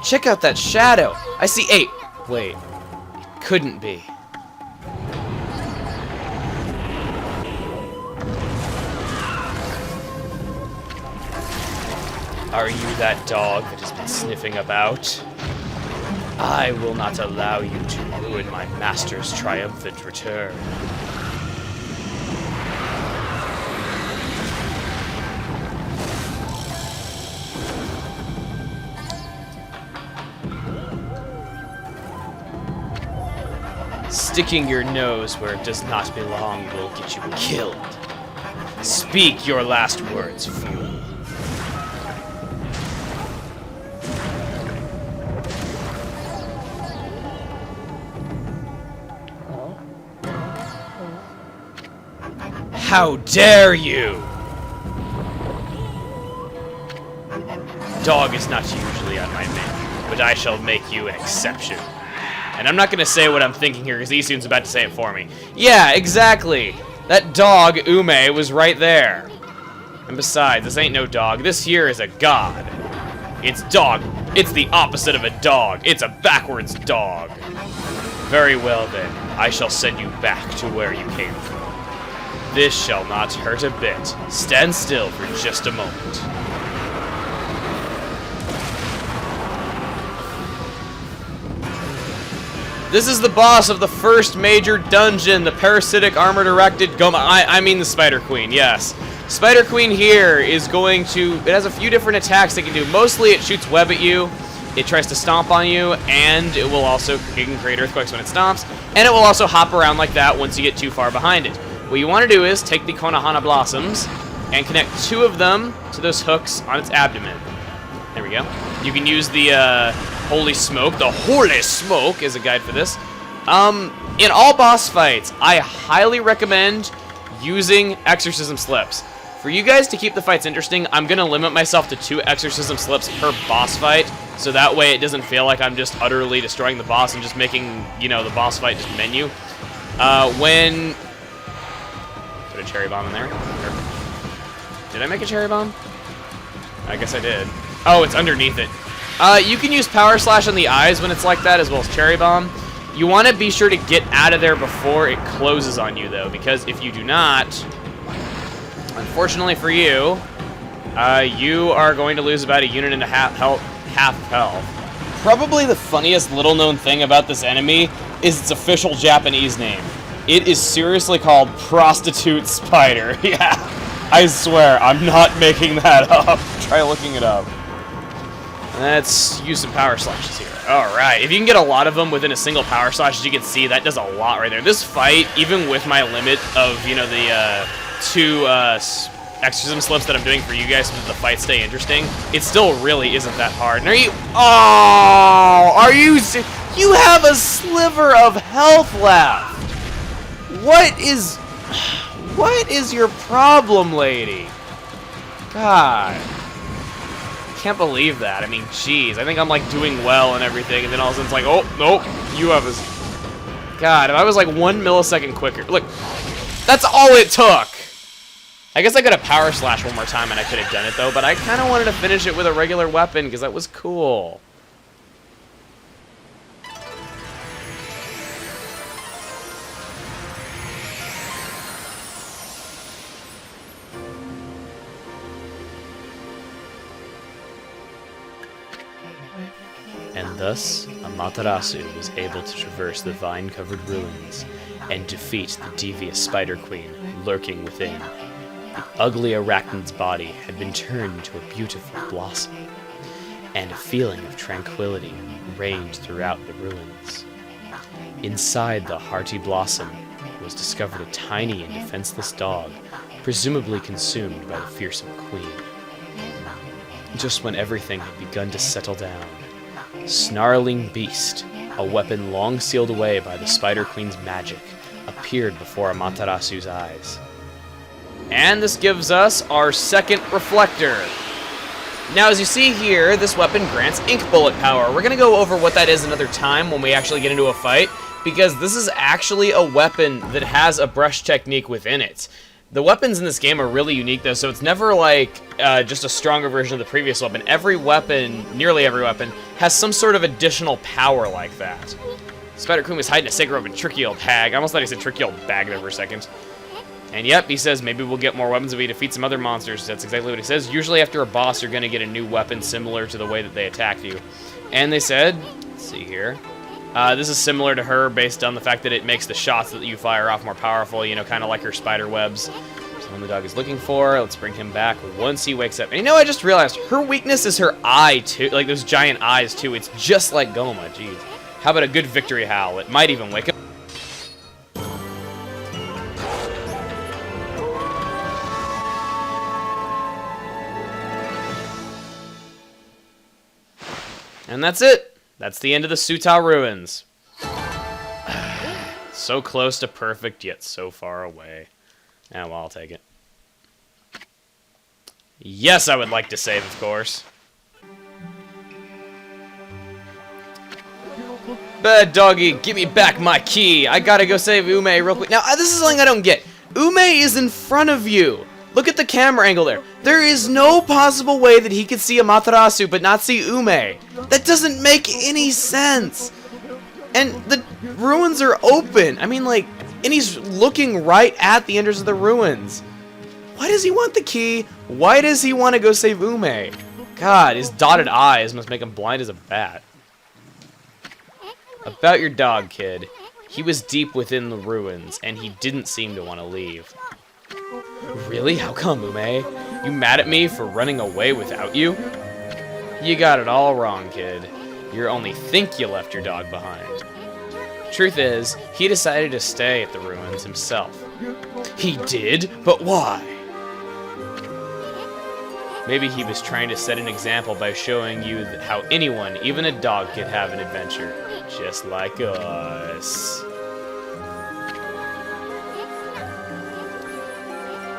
Check out that shadow. I see 8. Wait, it couldn't be. Are you that dog that has been sniffing about? I will not allow you to ruin my master's triumphant return. Sticking your nose where it does not belong will get you killed. Speak your last words, fool. How dare you! Dog is not usually on my menu, but I shall make you an exception. And I'm not going to say what I'm thinking here, because Isun's about to say it for me. Yeah, exactly! That dog, Ume, was right there. And besides, this ain't no dog. This here is a god. It's dog. It's the opposite of a dog. It's a backwards dog. Very well, then. I shall send you back to where you came from. This shall not hurt a bit. Stand still for just a moment. This is the boss of the first major dungeon, the parasitic armor-directed Goma. I mean the Spider Queen, yes. Spider Queen here is going to... It has a few different attacks it can do. Mostly it shoots web at you, it tries to stomp on you, and it will also... It can create earthquakes when it stomps, and it will also hop around like that once you get too far behind it. What you want to do is take the Konohana Blossoms and connect 2 of them to those hooks on its abdomen. There we go. You can use the Holy Smoke. The Holy Smoke is a guide for this. In all boss fights, I highly recommend using Exorcism Slips. For you guys to keep the fights interesting, I'm going to limit myself to 2 Exorcism Slips per boss fight, so that way it doesn't feel like I'm just utterly destroying the boss and just making, you know, the boss fight just menu. When... Put a cherry bomb in there. Did I make a cherry bomb? I guess I did. Oh, it's underneath it. You can use Power Slash on the eyes when it's like that, as well as Cherry Bomb. You want to be sure to get out of there before it closes on you, though, because if you do not, unfortunately for you, you are going to lose about 1.5 units half health. Probably the funniest little-known thing about this enemy is its official Japanese name. It is seriously called Prostitute Spider. Yeah, I swear, I'm not making that up. Try looking it up. Let's use some Power Slashes here. Alright, if you can get a lot of them within a single Power Slash, as you can see, that does a lot right there. This fight, even with my limit of, you know, the 2 Exorcism Slips that I'm doing for you guys so that the fights stay interesting, it still really isn't that hard. And are you... Oh! Are you... You have a sliver of health left! What is your problem, lady? God. Can't believe that. I mean, jeez. I think I'm, like, doing well and everything, and then all of a sudden it's like, oh, nope, you have a... God, if I was, like, 1 millisecond quicker... Look, that's all it took! I guess I could have Power Slash one more time and I could have done it, though, but I kind of wanted to finish it with a regular weapon, because that was cool. And thus, Amaterasu was able to traverse the vine-covered ruins and defeat the devious Spider Queen lurking within. The ugly arachnid's body had been turned into a beautiful blossom, and a feeling of tranquility reigned throughout the ruins. Inside the hearty blossom was discovered a tiny and defenseless dog, presumably consumed by the fearsome queen. Just when everything had begun to settle down, Snarling Beast, a weapon long sealed away by the Spider Queen's magic, appeared before Amaterasu's eyes. And this gives us our second reflector. Now, as you see here, this weapon grants ink bullet power. We're going to go over what that is another time when we actually get into a fight, because this is actually a weapon that has a brush technique within it. The weapons in this game are really unique, though, so it's never like just a stronger version of the previous weapon. Every weapon, nearly every weapon, has some sort of additional power like that. Spider-Queen was hiding a sacred weapon, tricky old hag. I almost thought he said tricky old bag there for a second. And yep, he says maybe we'll get more weapons if we defeat some other monsters. That's exactly what he says. Usually after a boss, you're going to get a new weapon similar to the way that they attacked you. And they said, let's see here, this is similar to her based on the fact that it makes the shots that you fire off more powerful, you know, kind of like her spider webs. Someone the dog is looking for. Let's bring him back once he wakes up. And you know, I just realized her weakness is her eye, too. Like those giant eyes, too. It's just like Goma. Jeez. How about a good victory howl? It might even wake up. And that's it. That's the end of the Suta Ruins. So close to perfect, yet so far away. Yeah, well, I'll take it. Yes, I would like to save, of course. Bad doggy, give me back my key. I gotta go save Ume real quick. Now, this is something I don't get. Ume is in front of you. Look at the camera angle there. There is no possible way that he could see Amaterasu but not see Ume. That doesn't make any sense. And the ruins are open. I mean, like, and he's looking right at the entrance of the ruins. Why does he want the key? Why does he want to go save Ume? God, his dotted eyes must make him blind as a bat. About your dog, kid. He was deep within the ruins, and he didn't seem to want to leave. Really? How come, Ume? You mad at me for running away without you? You got it all wrong, kid. You only think you left your dog behind. Truth is, he decided to stay at the ruins himself. He did? But why? Maybe he was trying to set an example by showing you how anyone, even a dog, could have an adventure. Just like us.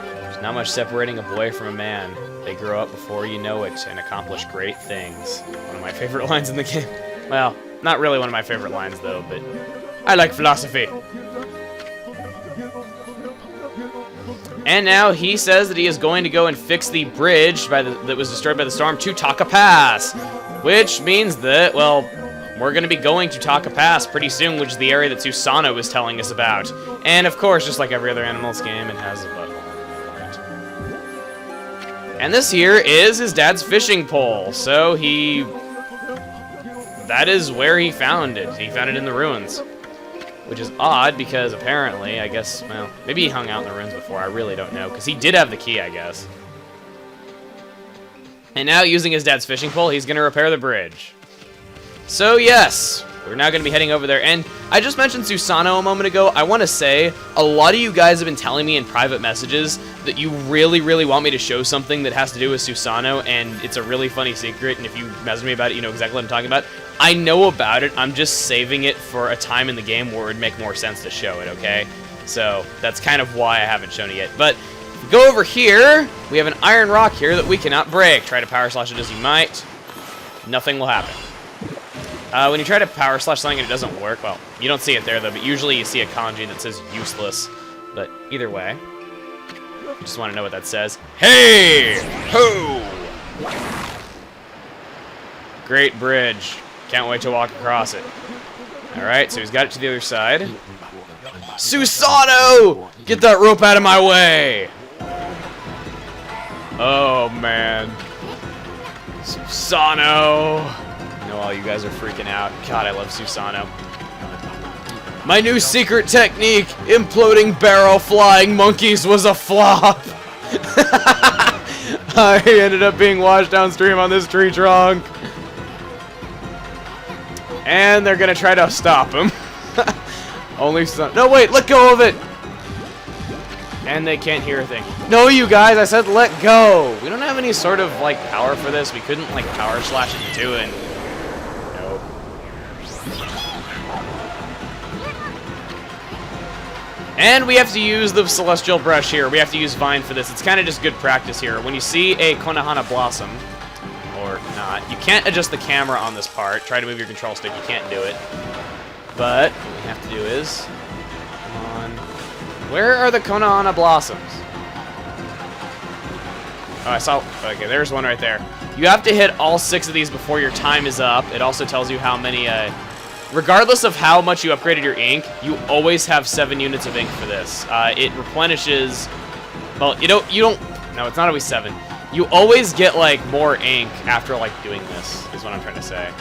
There's not much separating a boy from a man. They grow up before you know it and accomplish great things. One of my favorite lines in the game. Well, not really one of my favorite lines, though, but I like philosophy. And now he says that he is going to go and fix the bridge that was destroyed by the storm to Taka Pass. Which means that, well, we're going to be going to Taka Pass pretty soon, which is the area that Susano was telling us about. And of course, just like every other Animals game, it has a butthole. And this here is his dad's fishing pole. So that is where he found it. He found it in the ruins. Which is odd because apparently, I guess, well, maybe he hung out in the ruins before. I really don't know. Because he did have the key, I guess. And now, using his dad's fishing pole, he's going to repair the bridge. So, yes, we're now going to be heading over there. And I just mentioned Susano a moment ago. I want to say, a lot of you guys have been telling me in private messages that you really, really want me to show something that has to do with Susano, and it's a really funny secret, and if you message me about it, you know exactly what I'm talking about. I know about it, I'm just saving it for a time in the game where it would make more sense to show it, okay? So, that's kind of why I haven't shown it yet. But, if we go over here, we have an iron rock here that we cannot break. Try to power slash it as you might. Nothing will happen. When you try to power slash something and it doesn't work, well, you don't see it there though, but usually you see a kanji that says useless. But either way, you just want to know what that says. Hey! Ho! Great bridge. Can't wait to walk across it. Alright, so he's got it to the other side. Susano! Get that rope out of my way! Oh, man. Susano! I know all you guys are freaking out. God, I love Susano. My new secret technique, imploding barrel flying monkeys, was a flop. I ended up being washed downstream on this tree trunk. And they're gonna try to stop him. Only some. No, wait, let go of it. And they can't hear a thing. No, you guys, I said let go. We don't have any sort of, like, power for this. We couldn't, like, power slash it into it. Nope. And we have to use the Celestial Brush here. We have to use Vine for this. It's kind of just good practice here. When you see a Konohana Blossom, or not, you can't adjust the camera on this part. Try to move your control stick. You can't do it. But what we have to do is, come on. Where are the Konohana Blossoms? Oh, I saw... Okay, there's one right there. You have to hit all 6 of these before your time is up. It also tells you how many... regardless of how much you upgraded your ink, you always have 7 units of ink for this. It replenishes... Well, you don't... No, it's not always 7. You always get, like, more ink after, like, doing this, is what I'm trying to say.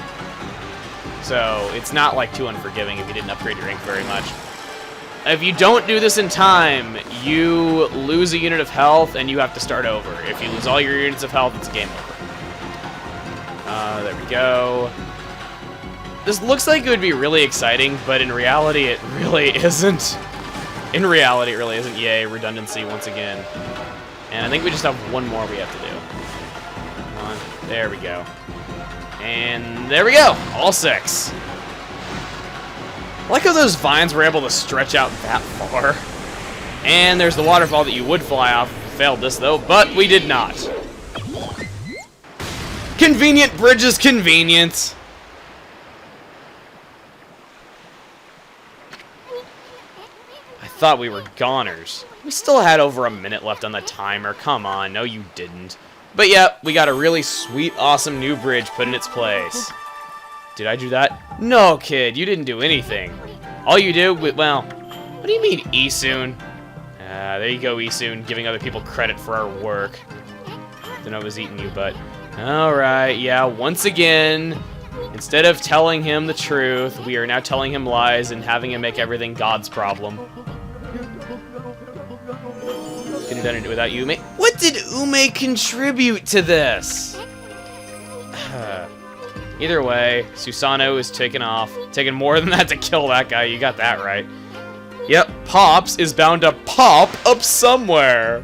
So, it's not, like, too unforgiving if you didn't upgrade your ink very much. If you don't do this in time, you lose a unit of health and you have to start over. If you lose all your units of health, it's game over. There we go. This looks like it would be really exciting, but in reality, it really isn't. In reality, it really isn't. Yay, redundancy once again. And I think we just have one more we have to do. Come on. There we go. And there we go. All 6. I like how those vines were able to stretch out that far. And there's the waterfall that you would fly off if you failed this, though, but we did not. Convenient bridge is convenient. I thought we were goners. We still had over a minute left on the timer. Come on, no you didn't. But yeah, we got a really sweet, awesome new bridge put in its place. Did I do that? No, kid, you didn't do anything. All you did with, well, what do you mean, Esoon? There you go, Esoon, giving other people credit for our work. Didn't know I was eating you, but... Alright, yeah, once again, instead of telling him the truth, we are now telling him lies and having him make everything God's problem. Couldn't have done it without Ume. What did Ume contribute to this? Either way, Susano is taking off. Taking more than that to kill that guy. You got that right. Yep, Pops is bound to pop up somewhere.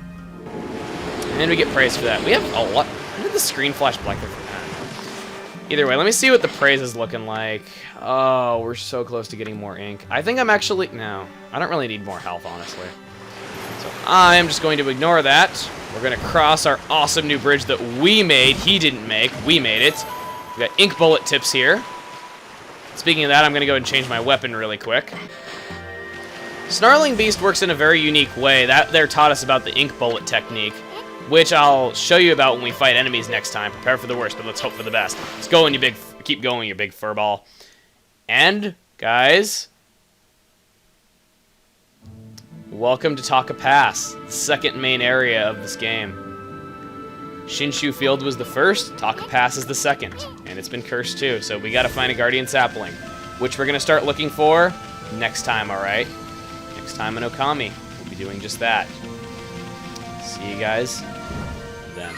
And we get praise for that. We have a lot. When did the screen flash black there for that? Either way, let me see what the praise is looking like. Oh, we're so close to getting more ink. I think I'm actually... No, I don't really need more health, honestly. So I am just going to ignore that. We're going to cross our awesome new bridge that we made. He didn't make. We made it. We got ink bullet tips here. Speaking of that, I'm going to go and change my weapon really quick. Snarling Beast works in a very unique way. That there taught us about the ink bullet technique, which I'll show you about when we fight enemies next time. Prepare for the worst, but let's hope for the best. Let's go, and keep going, you big furball. And, guys, welcome to Taka Pass, the second main area of this game. Shinshu Field was the first, Taka Pass is the second, and it's been cursed too, so we gotta find a Guardian Sapling, which we're gonna start looking for next time, alright? Next time in Okami, we'll be doing just that. See you guys then.